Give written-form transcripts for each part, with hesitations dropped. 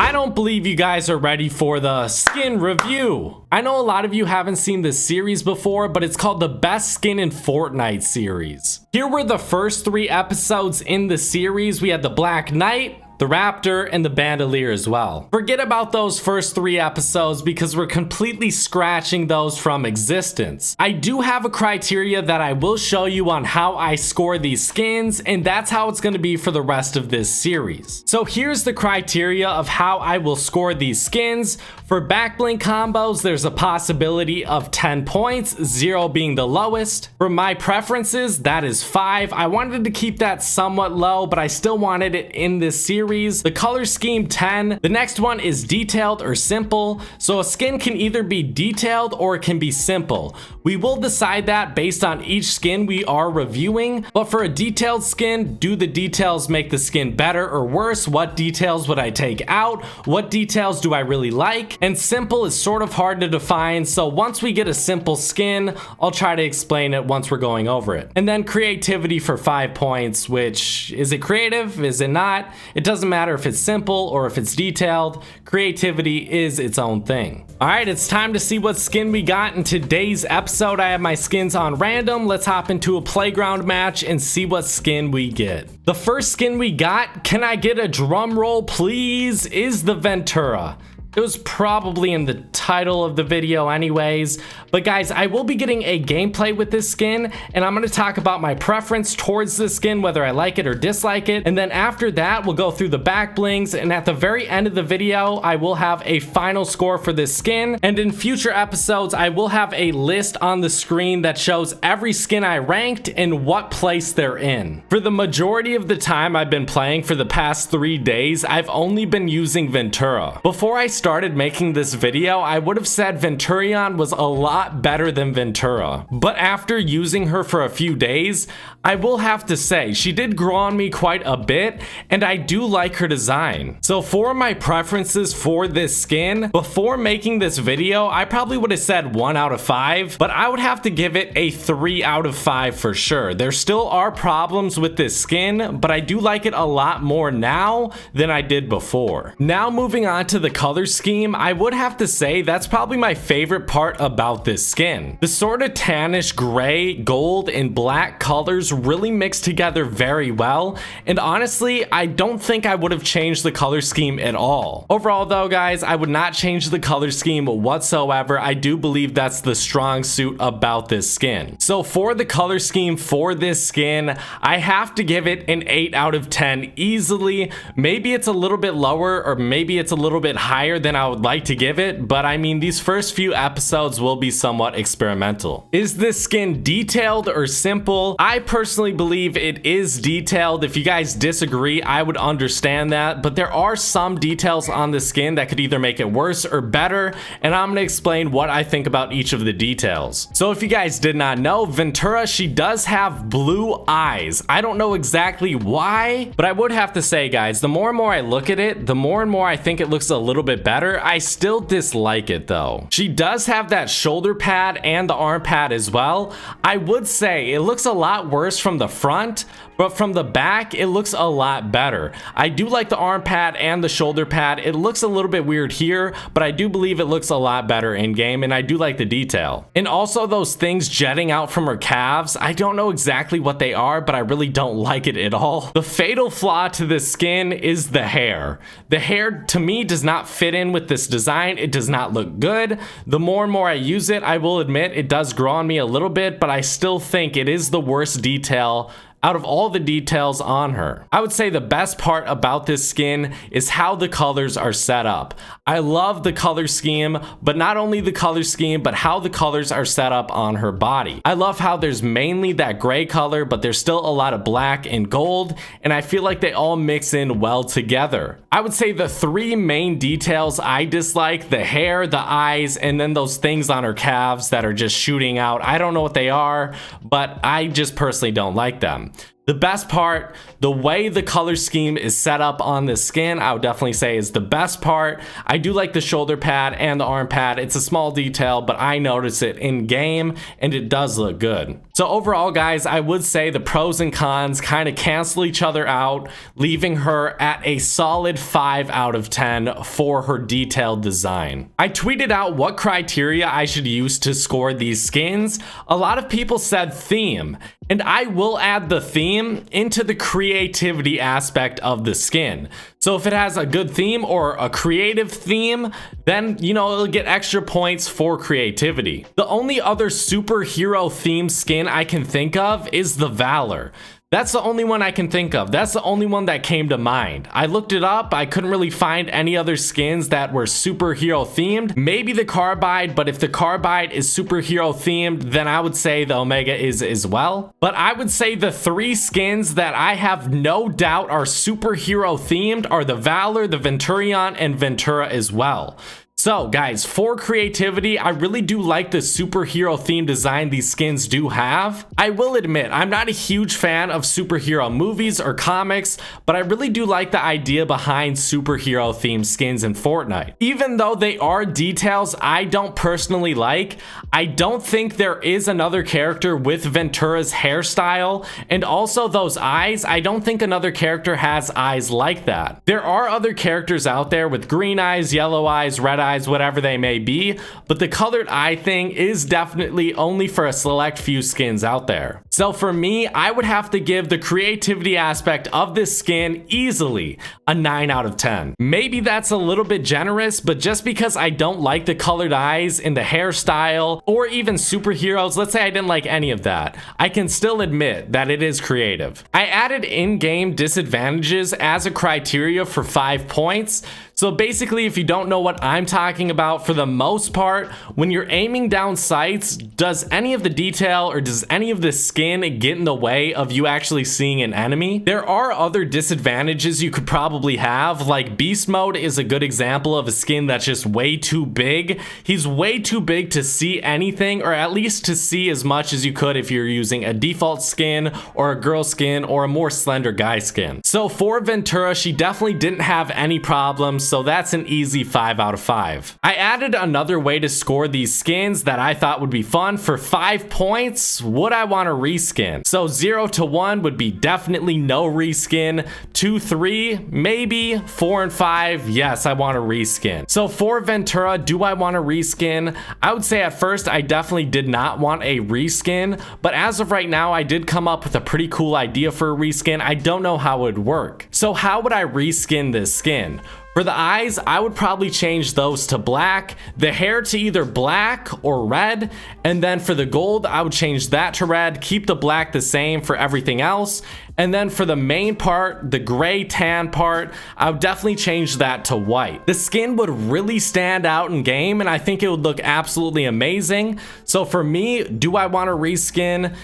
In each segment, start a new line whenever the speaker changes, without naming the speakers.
I don't believe you guys are ready for the skin review. I know a lot of you haven't seen this series before, but it's called the Best Skin in Fortnite series. Here were the first 3 episodes in the series. We had the Black Knight, the Raptor, and the Bandolier as well. Forget about those first 3 episodes because we're completely scratching those from existence. I do have a criteria that I will show you on how I score these skins, and that's how it's going to be for the rest of this series. So here's the criteria of how I will score these skins. For Backbling Combos, there's a possibility of 10 points, 0 being the lowest. For my preferences, that is 5. I wanted to keep that somewhat low, but I still wanted it in this series. The color scheme 10. The next one is detailed or simple. So a skin can either be detailed or it can be simple. We will decide that based on each skin we are reviewing. But for a detailed skin, do the details make the skin better or worse? What details would I take out? What details do I really like? And simple is sort of hard to define. So once we get a simple skin, I'll try to explain it once we're going over it. And then creativity for 5 points, which is it creative? Is it not? It doesn't matter if it's simple or if it's detailed. Creativity is its own thing. All right, it's time to see what skin we got in today's episode. I have my skins on random. Let's hop into a playground match and see what skin we get. The first skin we got, can I get a drum roll please, is the Ventura. It was probably in the title of the video anyways, but guys, I will be getting a gameplay with this skin, and I'm going to talk about my preference towards this skin, whether I like it or dislike it, and then after that, we'll go through the back blings, and at the very end of the video, I will have a final score for this skin, and in future episodes, I will have a list on the screen that shows every skin I ranked and what place they're in. For the majority of the time I've been playing for the past 3 days, I've only been using Ventura. Before I started making this video, I would have said Venturion was a lot better than Ventura. But after using her for a few days, I will have to say she did grow on me quite a bit, and I do like her design. So for my preferences for this skin, before making this video, I probably would have said 1 out of 5, but I would have to give it a 3 out of 5 for sure. There still are problems with this skin, but I do like it a lot more now than I did before. Now moving on to the color scheme, I would have to say that's probably my favorite part about this skin. The sort of tannish gray, gold, and black colors really mix together very well, and honestly, I don't think I would have changed the color scheme at all. Overall though, guys, I would not change the color scheme whatsoever. I do believe that's the strong suit about this skin. So for the color scheme for this skin, I have to give it an 8 out of 10 easily. Maybe it's a little bit lower, or maybe it's a little bit higher than I would like to give it, but I mean, these first few episodes will be somewhat experimental. Is this skin detailed or simple? I personally believe it is detailed. If you guys disagree, I would understand that, but there are some details on the skin that could either make it worse or better, and I'm gonna explain what I think about each of the details. So if you guys did not know, Ventura, she does have blue eyes. I don't know exactly why, but I would have to say, guys, the more and more I look at it, the more and more I think it looks a little bit better. I still dislike it though. She does have that shoulder pad and the arm pad as well. I would say it looks a lot worse from the front, but from the back, it looks a lot better. I do like the arm pad and the shoulder pad. It looks a little bit weird here, but I do believe it looks a lot better in game, and I do like the detail. And also those things jetting out from her calves, I don't know exactly what they are, but I really don't like it at all. The fatal flaw to this skin is the hair. The hair, to me, does not fit in with this design. It does not look good. The more and more I use it, I will admit it does grow on me a little bit, but I still think it is the worst detail out of all the details on her. I would say the best part about this skin is how the colors are set up. I love the color scheme, but not only the color scheme, but how the colors are set up on her body. I love how there's mainly that gray color, but there's still a lot of black and gold, and I feel like they all mix in well together. I would say the 3 main details I dislike: the hair, the eyes, and then those things on her calves that are just shooting out. I don't know what they are, but I just personally don't like them. The best part, the way the color scheme is set up on this skin, I would definitely say is the best part. I do like the shoulder pad and the arm pad. It's a small detail, but I notice it in game and it does look good. So overall, guys, I would say the pros and cons kind of cancel each other out, leaving her at a solid 5 out of 10 for her detailed design. I tweeted out what criteria I should use to score these skins. A lot of people said theme, and I will add the theme into the creativity aspect of the skin. So if it has a good theme or a creative theme, then, you know, it'll get extra points for creativity. The only other superhero themed skin I can think of is the Valor. That's the only one I can think of. That's the only one that came to mind. I looked it up. I couldn't really find any other skins that were superhero themed. Maybe the Carbide, but if the Carbide is superhero themed, then I would say the Omega is as well. But I would say the 3 skins that I have no doubt are superhero themed are the Valor, the Venturion, and Ventura as well. So guys, for creativity, I really do like the superhero theme design these skins do have. I will admit, I'm not a huge fan of superhero movies or comics, but I really do like the idea behind superhero themed skins in Fortnite. Even though they are details I don't personally like, I don't think there is another character with Ventura's hairstyle, and also those eyes, I don't think another character has eyes like that. There are other characters out there with green eyes, yellow eyes, red eyes, whatever they may be, but the colored eye thing is definitely only for a select few skins out there. So for me, I would have to give the creativity aspect of this skin easily a 9 out of 10. Maybe that's a little bit generous, but just because I don't like the colored eyes and the hairstyle or even superheroes, let's say I didn't like any of that, I can still admit that it is creative. I added in-game disadvantages as a criteria for 5 points. So basically, if you don't know what I'm talking about, for the most part, when you're aiming down sights, does any of the detail or does any of the skin get in the way of you actually seeing an enemy? There are other disadvantages you could probably have, like Beast Mode is a good example of a skin that's just way too big. He's way too big to see anything, or at least to see as much as you could if you're using a default skin or a girl skin or a more slender guy skin. So for Ventura, she definitely didn't have any problems, so that's an easy 5 out of 5. I added another way to score these skins that I thought would be fun. For 5 points, would I want to reskin? So 0 to 1 would be definitely no reskin. 2, 3, maybe. 4 and 5, yes, I want to reskin. So for Ventura, do I want to reskin? I would say at first I definitely did not want a reskin, but as of right now, I did come up with a pretty cool idea for a reskin. I don't know how it would work. So how would I reskin this skin? For the eyes, I would probably change those to black, the hair to either black or red, and then for the gold, I would change that to red, keep the black the same for everything else, and then for the main part, the gray tan part, I would definitely change that to white. The skin would really stand out in game, and I think it would look absolutely amazing. So for me, do I want to reskin?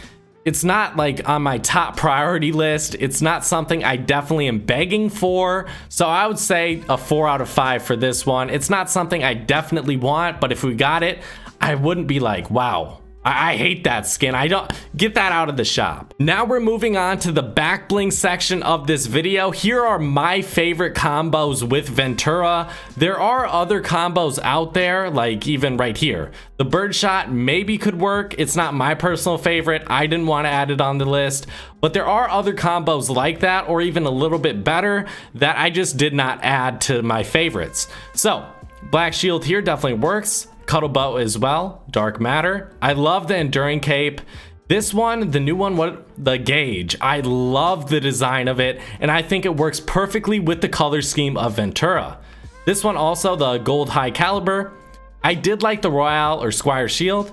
It's not like on my top priority list. It's not something I definitely am begging for. So I would say a 4 out of 5 for this one. It's not something I definitely want, but if we got it, I wouldn't be like, wow, I hate that skin. I don't get that out of the shop. Now we're moving on to the backbling section of this video. Here are my favorite combos with Ventura. There are other combos out there, like even right here. The birdshot maybe could work. It's not my personal favorite. I didn't want to add it on the list, but there are other combos like that, or even a little bit better, that I just did not add to my favorites. So Black Shield here definitely works. Cuddle Bow as well. Dark Matter. I love the Enduring Cape. This one, the new one, the Gauge. I love the design of it, and I think it works perfectly with the color scheme of Ventura. This one also, the Gold High Caliber. I did like the Royale or Squire Shield.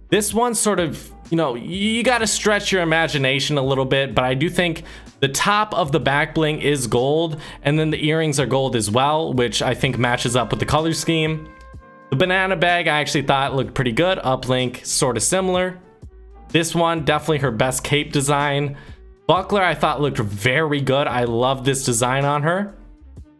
This one sort of, you know, you gotta stretch your imagination a little bit, but I do think the top of the back bling is gold, and then the earrings are gold as well, which I think matches up with the color scheme. The banana bag I actually thought looked pretty good. Uplink sort of similar. This one definitely her best cape design. Buckler I thought looked very good. I love this design on her.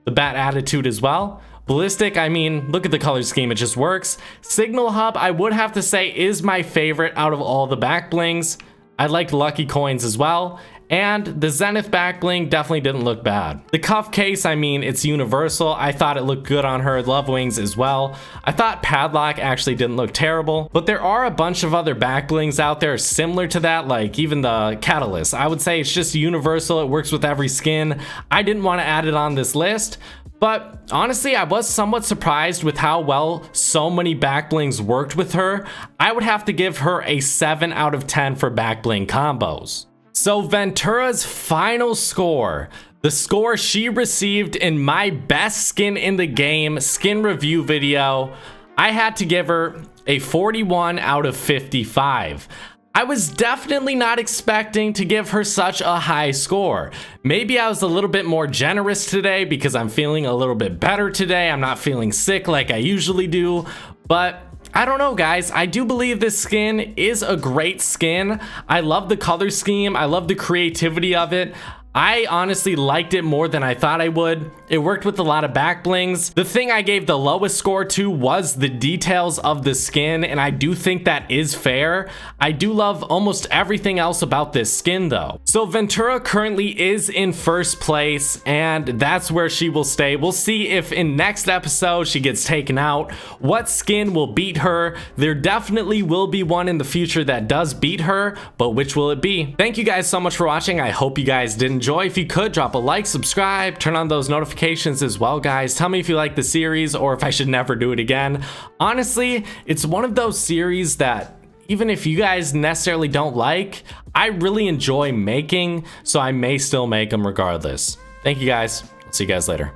The bat attitude as well. Ballistic, I mean, look at the color scheme, it just works. Signal Hub I would have to say is my favorite out of all the back blings. I liked Lucky Coins as well. And the Zenith backbling definitely didn't look bad. The cuff case, I mean, it's universal. I thought it looked good on her. Love wings as well. I thought padlock actually didn't look terrible, but there are a bunch of other backblings out there similar to that, like even the catalyst. I would say it's just universal. It works with every skin. I didn't want to add it on this list, but honestly, I was somewhat surprised with how well so many backblings worked with her. I would have to give her a 7 out of 10 for Backbling Combos. So Ventura's final score, the score she received in my best skin in the game skin review video, I had to give her a 41 out of 55. I was definitely not expecting to give her such a high score. Maybe I was a little bit more generous today because I'm feeling a little bit better today. I'm not feeling sick like I usually do, but I don't know, guys. I do believe this skin is a great skin. I love the color scheme. I love the creativity of it. I honestly liked it more than I thought I would. It worked with a lot of backblings. The thing I gave the lowest score to was the details of the skin, and I do think that is fair. I do love almost everything else about this skin though. So Ventura currently is in first place, and that's where she will stay. We'll see if in next episode she gets taken out. What skin will beat her? There definitely will be one in the future that does beat her, but which will it be? Thank you guys so much for watching. I hope you guys did enjoy. If you could, drop a like, subscribe, turn on those notifications as well, guys. Tell me if you like the series or if I should never do it again. Honestly, it's one of those series that even if you guys necessarily don't like, I really enjoy making, so I may still make them regardless. Thank you guys. See you guys later.